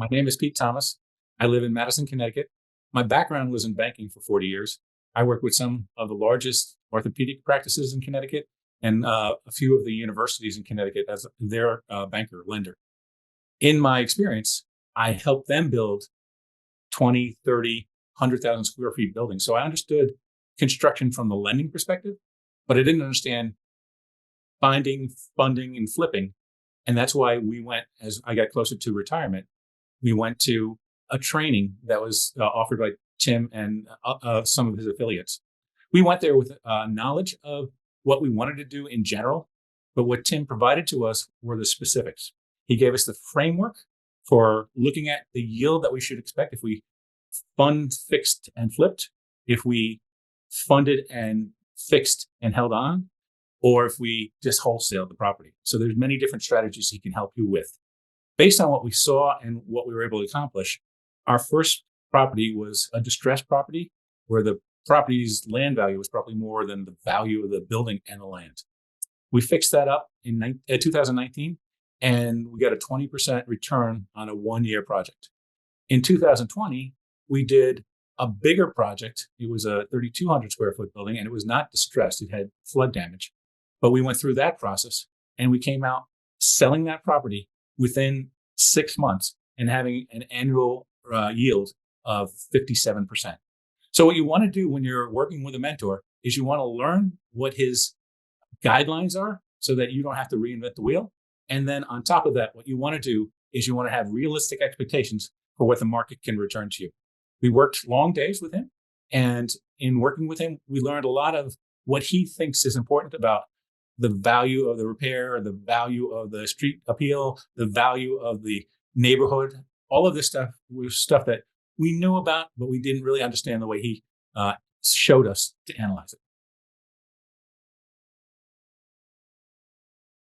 My name is Pete Thomas. I live in Madison, Connecticut. My background was in banking for 40 years. I worked with some of the largest orthopedic practices in Connecticut and a few of the universities in Connecticut as their banker, lender. In my experience, I helped them build 20, 30, 100,000 square feet buildings. So I understood construction from the lending perspective, but I didn't understand finding, funding, and flipping. And that's why we went, as I got closer to retirement, we went to a training that was offered by Tim and some of his affiliates. We went there with knowledge of what we wanted to do in general, but what Tim provided to us were the specifics. He gave us the framework for looking at the yield that we should expect if we fund, fixed, and flipped, if we funded and fixed and held on, or if we just wholesale the property. So there's many different strategies he can help you with. Based on what we saw and what we were able to accomplish, our first property was a distressed property where the property's land value was probably more than the value of the building and the land. We fixed that up in 2019, and we got a 20% return on a 1-year project. In 2020, we did a bigger project. It was a 3,200 square foot building, and it was not distressed. It had flood damage. But we went through that process, and we came out selling that property within 6 months and having an annual yield of 57%. So what you want to do when you're working with a mentor is you want to learn what his guidelines are so that you don't have to reinvent the wheel. And then on top of that, what you want to do is you want to have realistic expectations for what the market can return to you. We worked long days with him, and in working with him, we learned a lot of what he thinks is important about the value of the repair, the value of the street appeal, the value of the neighborhood. All of this stuff was stuff that we knew about, but we didn't really understand the way he showed us to analyze it.